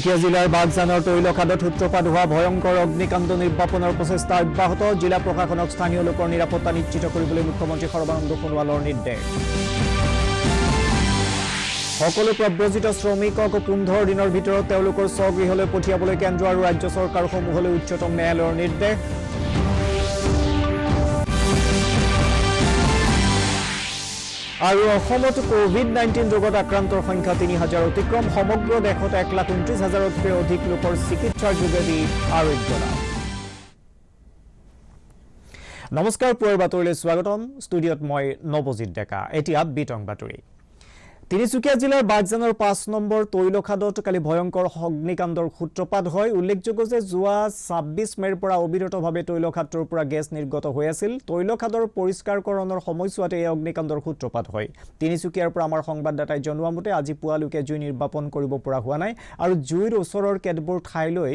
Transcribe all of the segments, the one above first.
তিনিচুকীয়া জিলাৰ বাগজানৰ তৈলখাদত সূত্ৰপাত হোৱা ভয়ংকৰ অগ্নিকাণ্ড নিৰ্বাপনৰ প্ৰচেষ্টা অব্যাহত জিলা প্ৰশাসনক স্থানীয় লোকৰ নিৰাপত্তা নিশ্চিত কৰিবলৈ মুখ্যমন্ত্ৰী সৰ্বানন্দ সোণোৱালৰ নিৰ্দেশ সকলো প্ৰব্ৰজিত শ্ৰমিকক 15 দিনৰ ভিতৰত তেওঁলোকৰ স্বগৃহলৈ পঠিয়াবলৈ কেন্দ্ৰ আৰু ৰাজ্য চৰকাৰসমূহলৈ উচ্চতম ন্যায়ালয়ৰ নিৰ্দেশ আৰু অসমত কোভিড-19 ৰোগত আক্ৰান্তৰ সংখ্যা 3000 অতিক্ৰম সমগ্ৰ দেশত 1,29,000তকৈ অধিক লোকৰ চিকিৎসাৰ যোগেদি আৰোগ্য লাভ নমস্কাৰ পুৱাৰ বাতৰিলৈ স্বাগতম ষ্টুডিঅত মই নৱজিত ডেকা এতিয়া বিতং বাতৰি তিনিচুকীয়া জিলাৰ বাগজানৰ 5 নম্বৰ তৈলখাদত কালি ভয়ংকৰ অগ্নিকাণ্ডৰ সূত্ৰপাত হয় উল্লেখযোগ্য যে যোৱা 26 মেৰ পৰা অবিৰতভাৱে তৈলখাদৰ পৰা গেছ নিৰ্গত হৈ আছিল তৈলখাদৰ পৰিষ্কাৰকৰণৰ সময়ছোৱাতে এই অগ্নিকাণ্ডৰ সূত্ৰপাত হয় তিনিচুকীয়াৰ পৰা আমাৰ সংবাদদাতাই জনোৱা মতে আজি পুৱালৈকে জুই নিৰ্বাপন কৰিব পৰা হোৱা নাই আৰু জুইৰ ওচৰৰ কেতবোৰ ঠাইলৈ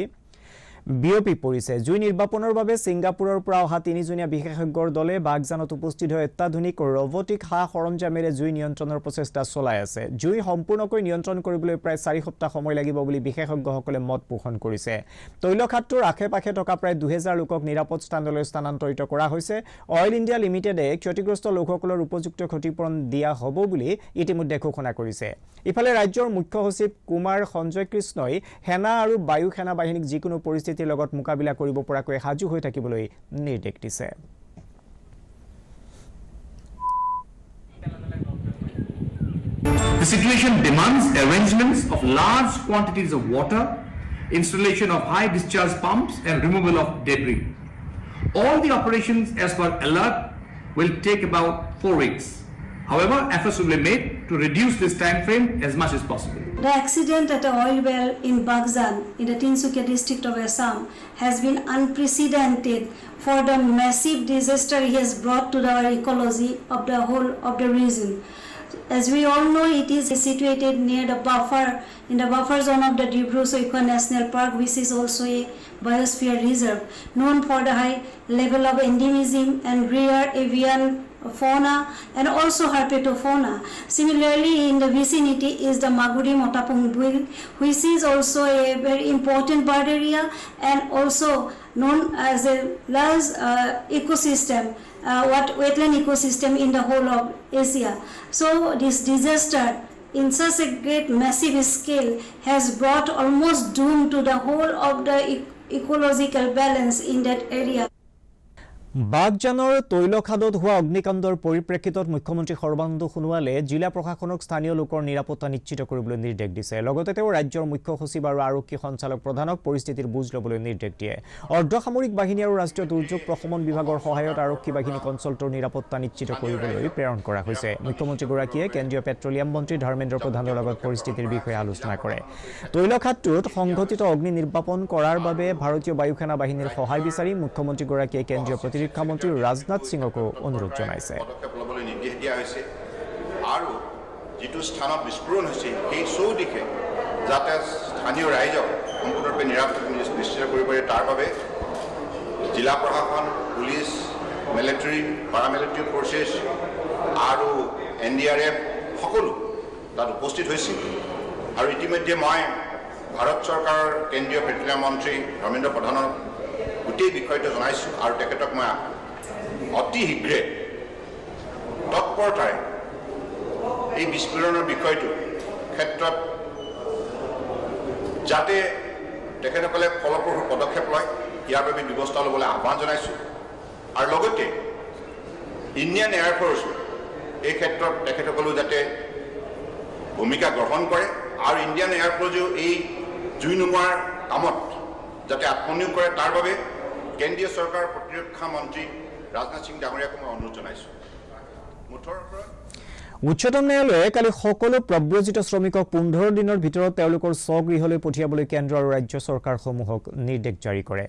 বিয়পি পৰিছে জুই নিৰ্বাপনৰ বাবে সিংগাপুৰৰ পৰা অহা তিনিজনীয়া বিশেষজ্ঞৰ দলে বাগজানত উপস্থিত হৈ অত্যাধুনিক ৰবটিক হা সৰঞ্জামেৰে জুই নিয়ন্ত্ৰণৰ প্ৰচেষ্টা চলাই আছে জুই সম্পূৰ্ণকৈ নিয়ন্ত্ৰণ কৰিবলৈ প্ৰায় 4 সপ্তাহ সময় লাগিব বুলি বিশেষজ্ঞসকলে মত পোষণ কৰিছে তৈলখাদটোৰ আশে-পাশে থকা প্ৰায় 2000 লোকক নিৰাপদ স্থানলৈ স্থানান্তৰিত কৰা হৈছে অইল ইণ্ডিয়া লিমিটেডে ক্ষতিগ্ৰস্ত লোকসকলৰ উপযুক্ত ক্ষতিপূৰণ দিয়া হ'ব বুলি ইতিমধ্যে ঘোষণা কৰিছে ইফালে ৰাজ্যৰ মুখ্য সচিব কুমাৰ সঞ্জয় কৃষ্ণই সেনা আৰু বায়ু সেনা বাহিনীক যিকোনো পৰিস্থিতিৰ লগত মুকাবিলা কৰিব পৰাকৈ হাজু হৈ থাকিবলৈ নিৰ্দেশ দিছে The situation demands arrangements of large quantities of water, installation of high discharge pumps and removal of debris. All the operations as per alert will take about 4 weeks. However, efforts will be made to reduce this time frame as much as possible. The accident at a oil well in Bagzan in the Tinsukia district of Assam has been unprecedented for the massive disaster he has brought to the ecology of the whole of the region. As we all know, it is situated near the in the buffer zone of the Dibru-Soikwa National Park, which is also a biosphere reserve, known for the high level of endemism and rare avian fauna and also herpetofauna. Similarly, in the vicinity is the Maguri Motapung Buil, which is also a very important bird area and also known as a large ecosystem, wetland ecosystem in the whole of Asia. So this disaster in such a great massive scale has brought almost doom to the whole of the ecological balance in that area. বাগজানৰ তৈলখাদত হোৱা অগ্নিকাণ্ডৰ পৰিপ্ৰেক্ষিতত মুখ্যমন্ত্ৰী সৰ্বানন্দ সোণোৱালে জিলা প্ৰশাসনক স্থানীয় লোকৰ নিৰাপত্তা নিশ্চিত কৰিবলৈ নিৰ্দেশ দিছে লগতে তেওঁ ৰাজ্যৰ মুখ্য সচিব আৰু আৰক্ষী সঞ্চালক প্ৰধানক পৰিস্থিতিৰ বুজ ল'বলৈ নিৰ্দেশ দিয়ে অৰ্ধসামৰিক বাহিনী আৰু ৰাষ্ট্ৰীয় দুৰ্যোগ প্ৰশমন বিভাগৰ সহায়ত আৰক্ষী বাহিনীক অঞ্চলটোৰ নিৰাপত্তা নিশ্চিত কৰিবলৈ প্ৰেৰণ কৰা হৈছে মুখ্যমন্ত্ৰীগৰাকীয়ে কেন্দ্ৰীয় পেট্ৰলিয়াম মন্ত্ৰী ধৰ্মেন্দ্ৰ প্ৰধানৰ লগত পৰিস্থিতিৰ বিষয়ে আলোচনা কৰে তৈলখাদটোত সংঘটিত অগ্নি নিৰ্বাপন কৰাৰ বাবে ভাৰতীয় বায়ু সেনা বাহিনীৰ সহায় বিচাৰি মুখ্যমন্ত্ৰীগৰাকীয়ে কেন্দ্ৰীয় প্ৰতিৰক্ষা মন্ত্ৰী ৰাজনাথ সিঙকো অনুৰোধ জনাইছে নিৰ্দেশ দিয়া হৈছে আৰু যিটো স্থানত বিস্ফোৰণ হৈছে সেই চৌদিশে যাতে স্থানীয় ৰাইজক সম্পূৰ্ণৰূপে নিৰাপত্তা নিশ্চিত কৰিব পাৰে তাৰ বাবে জিলা প্ৰশাসন পুলিচ মিলিটাৰী পাৰামিলিটাৰী ফৰ্চেছ আৰু NDRF সকলো তাত উপস্থিত হৈছিল আৰু ইতিমধ্যে মই ভাৰত চৰকাৰৰ কেন্দ্ৰীয় পেট্ৰলিয়াম মন্ত্ৰী ধৰ্মেন্দ্ৰ প্ৰধানক গোটেই বিষয়টো জনাইছো আৰু তেখেতক মই অতি শীঘ্ৰে তৎপৰতাৰে এই বিস্ফোৰণৰ বিষয়টো ক্ষেত্ৰত যাতে তেখেতসকলে ফলপ্ৰসূ পদক্ষেপ লয় ইয়াৰ বাবে ব্যৱস্থা ল'বলৈ আহ্বান জনাইছোঁ আৰু লগতে ইণ্ডিয়ান এয়াৰফ'ৰ্চ এই ক্ষেত্ৰত তেখেতসকলেও যাতে ভূমিকা গ্ৰহণ কৰে আৰু ইণ্ডিয়ান এয়াৰফ'ৰ্চেও এই জুই নুমুৱাৰ কামত যাতে আত্মনিয়োগ কৰে তাৰ বাবে কেন্দ্ৰীয় চৰকাৰৰ প্ৰতিৰক্ষা মন্ত্ৰী ৰাজনাথ সিং ডাঙৰীয়াক মই অনুৰোধ জনাইছোঁ উচ্চতম ন্যায়ালয়ে কালি সকলো প্ৰব্ৰজিত শ্ৰমিকক 15 দিনৰ ভিতৰত তেওঁলোকৰ স্বগৃহলৈ পঠিয়াবলৈ কেন্দ্ৰ আৰু ৰাজ্য চৰকাৰসমূহক নিৰ্দেশ জাৰি কৰে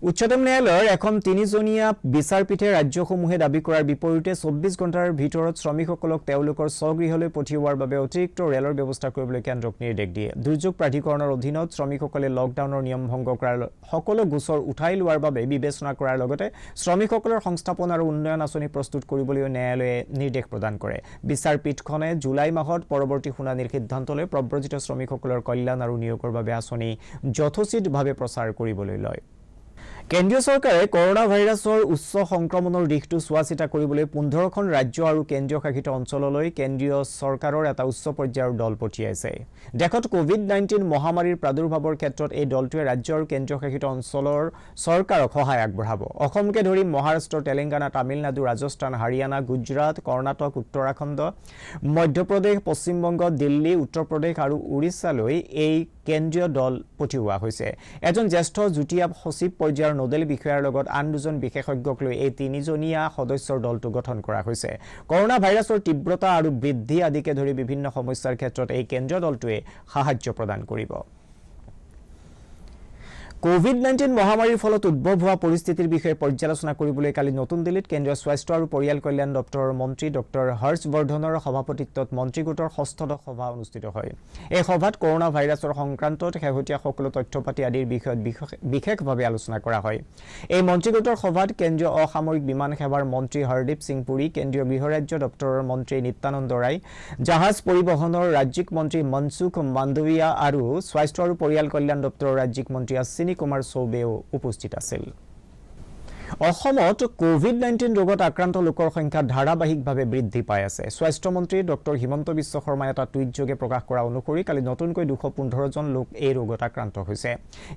উচ্চতম ন্যায়ালয়ৰ এখন 3জনীয়া বিচাৰপীঠে ৰাজ্যসমূহে দাবী কৰাৰ বিপৰীতে 24 ঘণ্টাৰ ভিতৰত শ্ৰমিকসকলক তেওঁলোকৰ স্বগৃহলৈ পঠিওৱাৰ বাবে অতিৰিক্ত ৰেলৰ ব্যৱস্থা কৰিবলৈ কেন্দ্ৰক নিৰ্দেশ দিয়ে দুৰ্যোগ প্ৰাধিকৰণৰ অধীনত শ্ৰমিকসকলে লকডাউনৰ নিয়ম ভংগ কৰাৰ সকলো গোচৰ উঠাই লোৱাৰ বাবে বিবেচনা কৰাৰ লগতে শ্ৰমিকসকলৰ সংস্থাপন আৰু উন্নয়ন আঁচনি প্ৰস্তুত কৰিবলৈ ন্যায়ালয়ে নিৰ্দেশ প্ৰদান কৰে বিচাৰপীঠখনে জুলাই মাহত পৰৱৰ্তী শুনানিৰ সিদ্ধান্তলৈ প্ৰব্ৰজিত শ্ৰমিকসকলৰ কল্যাণ আৰু নিয়োগৰ বাবে আঁচনি যথোচিতভাৱে প্ৰচাৰ কৰিবলৈ লয় কেন্দ্ৰীয় চৰকাৰে কৰোনা ভাইৰাছৰ উচ্চ সংক্ৰমণৰ দিশটো চোৱাচিতা কৰিবলৈ 15খন ৰাজ্য আৰু কেন্দ্ৰীয় শাসিত অঞ্চললৈ কেন্দ্ৰীয় চৰকাৰৰ এটা উচ্চ পৰ্যায়ৰ দল পঠিয়াইছে দেখত কোভিড-19 মহামাৰীৰ প্ৰাদুৰ্ভাৱৰ ক্ষেত্ৰত এই দলটোৱে ৰাজ্য আৰু কেন্দ্ৰীয় শাসিত অঞ্চলৰ চৰকাৰক সহায় আগবঢ়াব অসমকে ধৰি মহাৰাষ্ট্ৰ তেলেংগানা তামিলনাডু ৰাজস্থান হাৰিয়ানা গুজৰাট কৰ্ণাটক উত্তৰাখণ্ড মধ্যপ্ৰদেশ পশ্চিমবংগ দিল্লী উত্তৰ প্ৰদেশ আৰু উৰিষ্যালৈ এই কেন্দ্ৰীয় দল পঠিওৱা হৈছে এজন জ্যেষ্ঠ যুটীয়া সচিব পৰ্যায়ৰ নোডেল বিষয়াৰ লগত আন দুজন বিশেষজ্ঞক লৈ এই 3জনীয়া সদস্যৰ দলটো গঠন কৰা হৈছে কৰোনা ভাইৰাছৰ তীব্ৰতা আৰু বৃদ্ধি আদিকে ধৰি বিভিন্ন সমস্যাৰ ক্ষেত্ৰত এই কেন্দ্ৰীয় দলটোৱে সাহায্য প্ৰদান কৰিব কোভিড-19 মহামাৰীৰ ফলত উদ্ভৱ হোৱা পৰিস্থিতিৰ বিষয়ে পৰ্যালোচনা কৰিবলৈ কালি নতুন দিল্লীত কেন্দ্ৰীয় স্বাস্থ্য আৰু পৰিয়াল কল্যাণ দপ্তৰৰ মন্ত্ৰী ডক্টৰ হৰ্ষ বৰ্ধনৰ সভাপতিত্বত মন্ত্ৰীগোটৰ ষষ্ঠদশ সভা অনুষ্ঠিত হয় এই সভাত কৰোনা ভাইৰাছৰ সংক্ৰান্তত শেহতীয়া সকলো তথ্যপাতি আদিৰ বিষয়ত বিশেষভাৱে আলোচনা কৰা হয় এই মন্ত্ৰীগোটৰ সভাত কেন্দ্ৰীয় অসামৰিক বিমান সেৱাৰ মন্ত্ৰী হৰদীপ সিং পুৰী কেন্দ্ৰীয় গৃহ ৰাজ্য দপ্তৰৰ মন্ত্ৰী নিত্যানন্দ ৰায় জাহাজ পৰিবহনৰ ৰাজ্যিক মন্ত্ৰী মনসুখ মাণ্ডভিয়া আৰু স্বাস্থ্য আৰু পৰিয়াল কল্যাণ দপ্তৰৰ ৰাজ্যিক মন্ত্ৰী কুমাৰ চৌবেও উপস্থিত আছিল অসমত কোভিড-19 ৰোগত আক্ৰান্ত লোকৰ সংখ্যা ধাৰাবাহিকভাৱে বৃদ্ধি পাই আছে স্বাস্থ্য মন্ত্ৰী ডক্টৰ হিমন্ত বিশ্ব শৰ্মাই এটা টুইটযোগে প্ৰকাশ কৰা অনুসৰি কালি নতুনকৈ 215 জন লোক এই ৰোগত আক্ৰান্ত হৈছে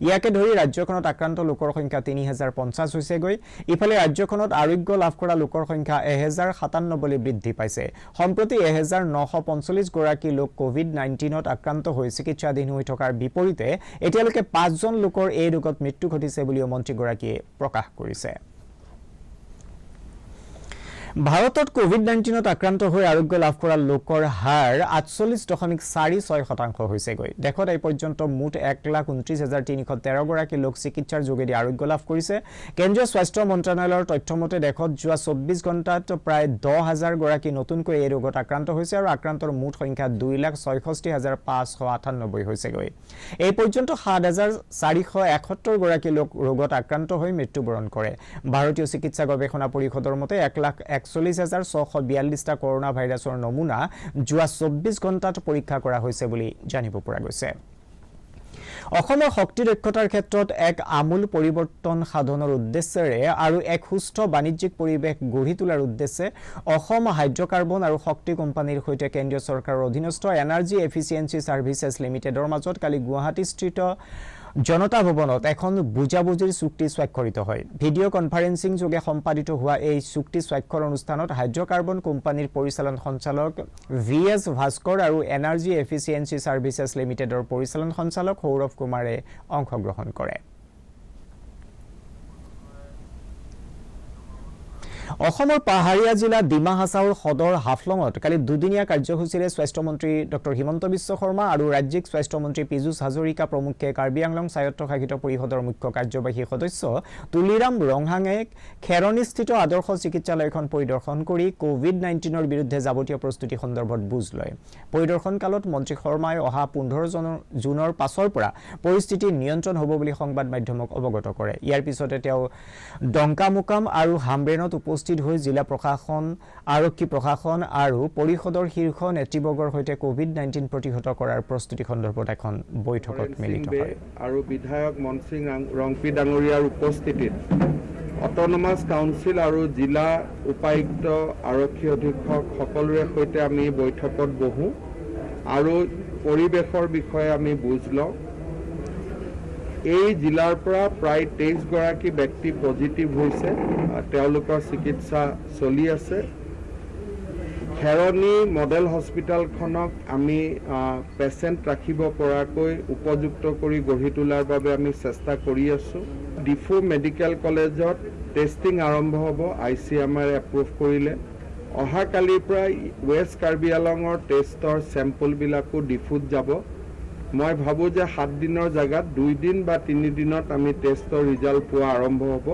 ইয়াকে ধৰি ৰাজ্যখনত আক্ৰান্ত লোকৰ সংখ্যা 3050 হৈছে গৈ ইফালে ৰাজ্যখনত আৰোগ্য লাভ কৰা লোকৰ সংখ্যা 1097 লৈ বৃদ্ধি পাইছে সম্প্ৰতি 1945 গৰাকী লোক কোভিড-19ত আক্ৰান্ত হৈ চিকিৎসাধীন হৈ থকাৰ বিপৰীতে এতিয়ালৈকে 5 জন লোকৰ এই ৰোগত মৃত্যু ঘটিছে বুলি মন্ত্ৰীগৰাকীয়ে প্ৰকাশ কৰিছে ভাৰতত কোভিড-19ত আক্ৰান্ত হৈ আৰোগ্য লাভ কৰা লোকৰ হাৰ 48.46% হৈছে গৈ দেখত এই পৰ্যন্ত মুঠ 1,29,313 গৰাকী লোক চিকিৎসাৰ যোগেদি আৰোগ্য লাভ কৰিছে কেন্দ্ৰীয় স্বাস্থ্য মন্ত্ৰালয়ৰ তথ্যমতে দেখত যোৱা 24 ঘণ্টাত প্ৰায় 10,000 গৰাকী নতুনকৈ এই ৰোগত আক্ৰান্ত হৈছে আৰু আক্ৰান্তৰ মুঠ সংখ্যা 2,66,598 হৈছে গৈ এই পৰ্যন্ত 7,471 গৰাকী লোক ৰোগত আক্ৰান্ত হৈ মৃত্যুবৰণ কৰে ভাৰতীয় চিকিৎসা গৱেষণা পৰিষদৰ মতে 1,41,642টা কৰোনা ভাইৰাছৰ নমুনা যোৱা 24 ঘণ্টাত পৰীক্ষা কৰা হৈছে বুলি জানিব পৰা গৈছে অসমৰ শক্তি দক্ষতাৰ ক্ষেত্ৰত এক আমূল পৰিৱৰ্তন সাধনৰ উদ্দেশ্যেৰে আৰু এক সুস্থ বাণিজ্যিক পৰিৱেশ গঢ়ি তোলাৰ উদ্দেশ্যে অসম হাইড্ৰকাৰ্বন আৰু শক্তি কোম্পানীৰ সৈতে কেন্দ্ৰীয় চৰকাৰৰ অধীনস্থ এনাৰ্জি এফিচিয়েন্সি সাৰ্ভিসেছ লিমিটেডৰ মাজত কালি গুৱাহাটীস্থিত জনতা ভৱনত এখন বুজাবুজিৰ চুক্তি স্বাক্ষৰিত হয় ভিডিঅ' কনফাৰেন্সিং যোগে সম্পাদিত হোৱা এই চুক্তি স্বাক্ষৰ অনুষ্ঠানত হাইড্ৰকাৰ্বন কোম্পানীৰ পৰিচালন সঞ্চালক VS ভাস্কৰ আৰু এনাৰ্জি এফিচিয়েন্সি সাৰ্ভিসেছ লিমিটেডৰ পৰিচালন সঞ্চালক সৌৰভ কুমাৰে অংশগ্ৰহণ কৰে অসমৰ পাহাৰীয়া জিলা ডিমা হাছাওৰ সদৰ হাফলঙত কালি দুদিনীয়া কাৰ্যসূচীৰে স্বাস্থ্য মন্ত্ৰী ডক্টৰ হিমন্ত বিশ্ব শৰ্মা আৰু ৰাজ্যিক স্বাস্থ্য মন্ত্ৰী পীযুষ হাজৰিকা প্ৰমুখ্যে কাৰ্বি আংলং স্বায়ত্তশাসিত পৰিষদৰ মুখ্য কাৰ্যবাহী সদস্য তুলিৰাম ৰংহাঙে খেৰণীস্থিত আদৰ্শ চিকিৎসালয়খন পৰিদৰ্শন কৰি কোভিড-19ৰ বিৰুদ্ধে যাৱতীয় প্ৰস্তুতি সন্দৰ্ভত বুজ লয় পৰিদৰ্শন কালত মন্ত্ৰী শৰ্মাই অহা 15 জুনৰ পাছৰ পৰা পৰিস্থিতি নিয়ন্ত্ৰণ হ'ব বুলি সংবাদ মাধ্যমক অৱগত কৰে ইয়াৰ পিছতে তেওঁ ডংকামুকাম আৰু হামব্ৰেনত উপস্থিত হৈ জিলা প্ৰশাসন আৰক্ষী প্ৰশাসন আৰু পৰিষদৰ শীৰ্ষ নেতৃবৰ্গৰ সৈতে কোভিড-19 প্ৰতিহত কৰাৰ প্ৰস্তুতি সন্দৰ্ভত এখন বৈঠকত মিলিত হয় আৰু বিধায়ক মনসিং ৰংপি ডাঙৰীয়াৰ উপস্থিতিত অটোনমাস কাউন্সিল আৰু জিলা উপায়ুক্ত আৰক্ষী অধীক্ষক সকলোৰে সৈতে আমি বৈঠকত বহো আৰু পৰিৱেশৰ বিষয়ে আমি বুজ লওঁ এই জিলাৰ পৰা প্ৰায় 23 গৰাকী ব্যক্তি পজিটিভ হৈছে তেওঁলোকৰ চিকিৎসা চলি আছে খেৰণী মডেল হস্পিটেলখনক আমি পেচেণ্ট ৰাখিব পৰাকৈ উপযুক্ত কৰি গঢ়ি তোলাৰ বাবে আমি চেষ্টা কৰি আছো ডিফু মেডিকেল কলেজত টেষ্টিং আৰম্ভ হ'ব ICMR এপ্ৰুভ কৰিলে অহাকালিৰ পৰা ৱেষ্ট কাৰ্বি আংলঙৰ টেষ্টৰ চেম্পলবিলাকো ডিফুত যাব মই ভাবোঁ যে 7 দিনৰ জাগাত 2 দিন বা 3 দিনত আমি টেষ্টৰ ৰিজাল্ট পোৱা আৰম্ভ হ'ব।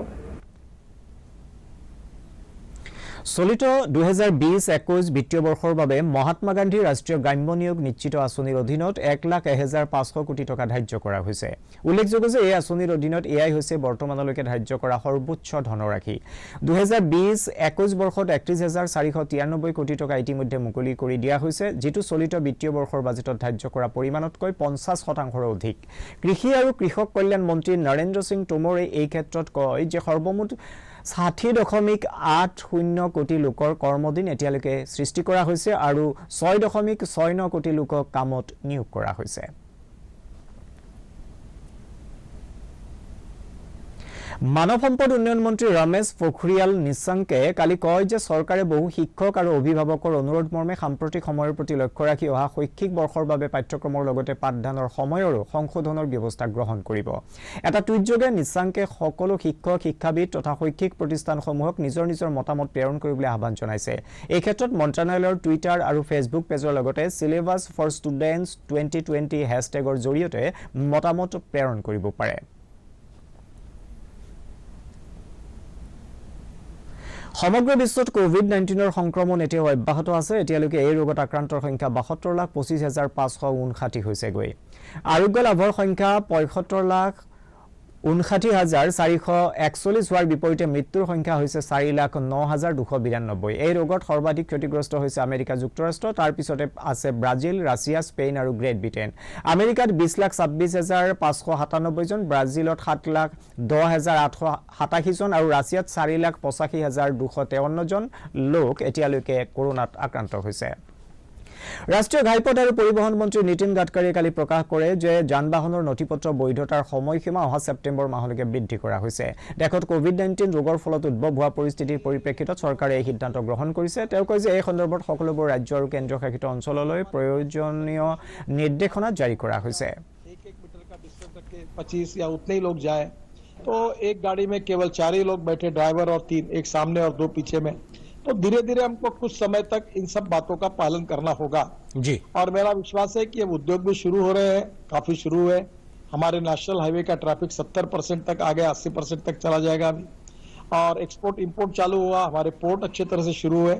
চলিত 2020-21 বিত্তীয় বৰ্ষৰ বাবে মহাত্মা গান্ধী ৰাষ্ট্ৰীয় গ্ৰাম্য নিয়োগ নিশ্চিত আঁচনিৰ অধীনত 1,01,500 কোটি টকা ধাৰ্য কৰা হৈছে। উল্লেখযোগ্য যে এই আঁচনিৰ অধীনত এয়াই হৈছে বৰ্তমানলৈকে ধাৰ্য কৰা সৰ্বোচ্চ ধনৰাশি। 2020-21 বৰ্ষত 31,493 কোটি টকা ইতিমধ্যে মুকলি কৰি দিয়া হৈছে, যিটো চলিত বিত্তীয় বৰ্ষৰ বাজেটত ধাৰ্য কৰা পৰিমাণতকৈ 50% অধিক। কৃষি আৰু কৃষক কল্যাণ মন্ত্ৰী নৰেন্দ্ৰ সিং টোমৰে এই ক্ষেত্ৰত কয় যে সৰ্বমুঠ 60.80 কোটি লোকৰ কৰ্মদিন এতিয়ালৈকে সৃষ্টি কৰা হৈছে আৰু 6.69 কোটি লোকক কামত নিয়োগ কৰা হৈছে। মানৱ সম্পদ উন্নয়ন মন্ত্ৰী ৰমেশ পোখৰিয়াল নিশাংকে কালি কয় যে চৰকাৰে বহু শিক্ষক আৰু অভিভাৱকৰ অনুৰোধ মৰ্মে সাম্প্ৰতিক সময়ৰ প্ৰতি লক্ষ্য ৰাখি অহা শৈক্ষিক বৰ্ষৰ বাবে পাঠ্যক্ৰমৰ লগতে পাঠদানৰ সময়ৰো সংশোধনৰ ব্যৱস্থা গ্ৰহণ কৰিব। এটা টুইটযোগে নিশাংকে সকলো শিক্ষক, শিক্ষাবিদ তথা শৈক্ষিক প্ৰতিষ্ঠানসমূহক নিজৰ নিজৰ মতামত প্ৰেৰণ কৰিবলৈ আহ্বান জনাইছে। এই ক্ষেত্ৰত মন্ত্ৰালয়ৰ টুইটাৰ আৰু ফেচবুক পেজৰ লগতে চিলেবাছ ফৰ ষ্টুডেণ্টছ 2020 হেছটেগৰ জৰিয়তে মতামত প্ৰেৰণ কৰিব পাৰে। সমগ্ৰ বিশ্বত কোভিড-19 সংক্ৰমণ এতিয়াও অব্যাহত আছে। এতিয়ালৈকে এই ৰোগত আক্ৰান্তৰ সংখ্যা 72,25,559 হৈছেগৈ। আৰোগ্য লাভৰ সংখ্যা 75,59,441 হোৱাৰ বিপৰীতে মৃত্যুৰ সংখ্যা হৈছে 4,09,292। এই ৰোগত সৰ্বাধিক ক্ষতিগ্ৰস্ত হৈছে আমেৰিকা যুক্তৰাষ্ট্ৰ, তাৰ পিছতে আছে ব্ৰাজিল, ৰাছিয়া, স্পেইন আৰু গ্ৰেট ব্ৰিটেইন। আমেৰিকাত 20,26,597 জন, ব্ৰাজিলত 7,10,887 জন আৰু ৰাছিয়াত 4,85,253 জন লোক এতিয়ালৈকে কৰোনাত আক্ৰান্ত হৈছে। ৰাষ্ট্ৰীয় ঘাইপথ আৰু পৰিবহণ মন্ত্ৰী নীতিন গাডকাৰীয়ে কালি প্ৰকাশ কৰে যে যান-বাহনৰ নথিপত্ৰ বৈধতাৰ সময়সীমা অহা ছেপ্টেম্বৰ মাহলৈকে বৃদ্ধি কৰা হৈছে। দেশত কোভিড-19 ৰোগৰ ফলত উদ্ভৱ হোৱা পৰিস্থিতিৰ পৰিপ্ৰেক্ষিতত চৰকাৰে এই সিদ্ধান্ত গ্ৰহণ কৰিছে। তেওঁ কয় যে এই সন্দৰ্ভত সকলোবোৰ ৰাজ্য আৰু কেন্দ্ৰীয় শাসিত অঞ্চললৈ প্ৰয়োজনীয় নিৰ্দেশনা জাৰি কৰা হৈছে। 25 या उतने ही लोग जाए तो एक गाड़ी में केवल 4 ही लोग बैठे, ड्राइवर और 3, एक सामने और 2 पीछे में। तो धीरे धीरे हमको कुछ समय तक इन सब बातों का पालन करना होगा जी। और मेरा विश्वास है कि अब उद्योग भी शुरू हो रहे हैं, काफी शुरू हुए। हमारे नेशनल हाईवे का ट्रैफिक 70% तक आ गया, 80% तक चला जाएगा अभी। और एक्सपोर्ट इंपोर्ट चालू हुआ, हमारे पोर्ट अच्छे तरह से शुरू हुए।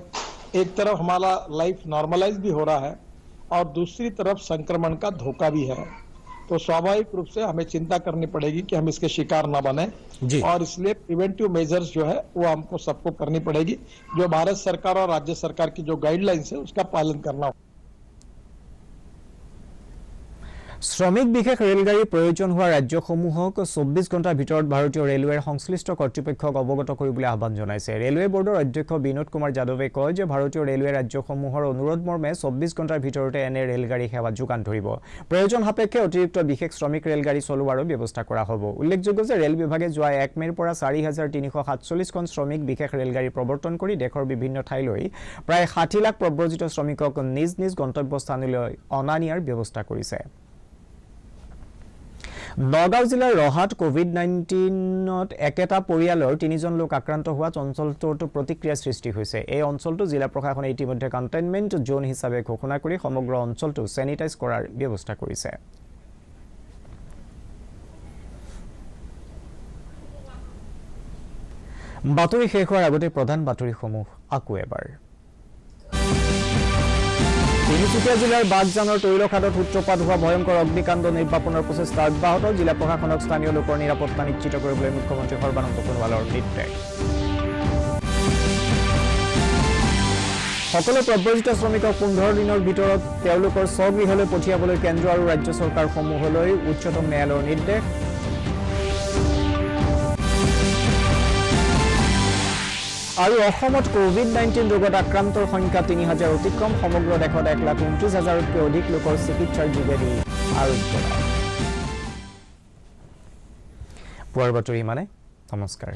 एक तरफ हमारा लाइफ नॉर्मलाइज भी हो रहा है और दूसरी तरफ संक्रमण का धोखा भी है। तो स्वाभाविक रूप से हमें चिंता करनी पड़ेगी कि हम इसके शिकार न बने और इसलिए प्रिवेंटिव मेजर्स जो है वो हमको सबको करनी पड़ेगी। जो भारत सरकार और राज्य सरकार की जो गाइडलाइंस है उसका पालन करना होगा। শ্ৰমিক বিশেষ ৰেলগাড়ী প্ৰয়োজন হোৱা ৰাজ্যসমূহক 24 ঘণ্টাৰ ভিতৰত ভাৰতীয় ৰেলৱেৰ সংশ্লিষ্ট কৰ্তৃপক্ষক অৱগত কৰিবলৈ আহ্বান জনাইছে। ৰেলৱে বৰ্ডৰ অধ্যক্ষ বিনোদ কুমাৰ যাদৱে কয় যে ভাৰতীয় ৰেলৱে ৰাজ্যসমূহৰ অনুৰোধ মৰ্মে 24 ঘণ্টাৰ ভিতৰতে এনে ৰেলগাড়ী সেৱা যোগান ধৰিব। প্ৰয়োজন সাপেক্ষে অতিৰিক্ত বিশেষ শ্ৰমিক ৰেলগাড়ী চলোৱাৰো ব্যৱস্থা কৰা হ'ব। উল্লেখযোগ্য যে ৰেল বিভাগে যোৱা 1 মে'ৰ পৰা 4,347খন শ্ৰমিক বিশেষ ৰেলগাড়ী প্ৰৱৰ্তন কৰি দেশৰ বিভিন্ন ঠাইলৈ প্ৰায় 60 লাখ প্ৰব্ৰজিত শ্ৰমিকক নিজ নিজ গন্তব্যস্থানলৈ অনা নিয়াৰ ব্যৱস্থা কৰিছে। নগাঁও জিলাৰ ৰহাত কোভিড-19ত একেটা পৰিয়ালৰ 3 জন লোক আক্ৰান্ত হোৱাত অঞ্চলটোত প্ৰতিক্ৰিয়া সৃষ্টি হৈছে। এই অঞ্চলটো জিলা প্ৰশাসনে ইতিমধ্যে কণ্টেইনমেণ্ট জোন হিচাপে ঘোষণা কৰি সমগ্ৰ অঞ্চলটো চেনিটাইজ কৰাৰ ব্যৱস্থা কৰিছে। বাতৰি শেষ হোৱাৰ আগতে প্ৰধান বাতৰিসমূহ আকৌ এবাৰ। তিনিচুকীয়া জিলাৰ বাগজানৰ তৈলখাদত সূত্ৰপাত হোৱা ভয়ংকৰ অগ্নিকাণ্ড নিৰ্বাপনৰ প্ৰচেষ্টা অব্যাহত। জিলা প্ৰশাসনক স্থানীয় লোকৰ নিৰাপত্তা নিশ্চিত কৰিবলৈ মুখ্যমন্ত্ৰী সৰ্বানন্দ সোণোৱালৰ নিৰ্দেশ। সকলো প্ৰব্ৰজিত শ্ৰমিকক 15 দিনৰ ভিতৰত তেওঁলোকৰ স্বগৃহলৈ পঠিয়াবলৈ কেন্দ্ৰ আৰু ৰাজ্য চৰকাৰসমূহলৈ উচ্চতম ন্যায়ালয়ৰ নিৰ্দেশ। আৰু অসমত কোভিড-19 ৰোগত আক্ৰান্তৰ সংখ্যা 3,000 অতিক্ৰম। সমগ্ৰ দেশত 1,29,000তকৈ অধিক লোকৰ চিকিৎসাৰ যোগেদি আৰোগ্য লাভ। পুৱাৰ বাতৰি মানে নমস্কাৰ।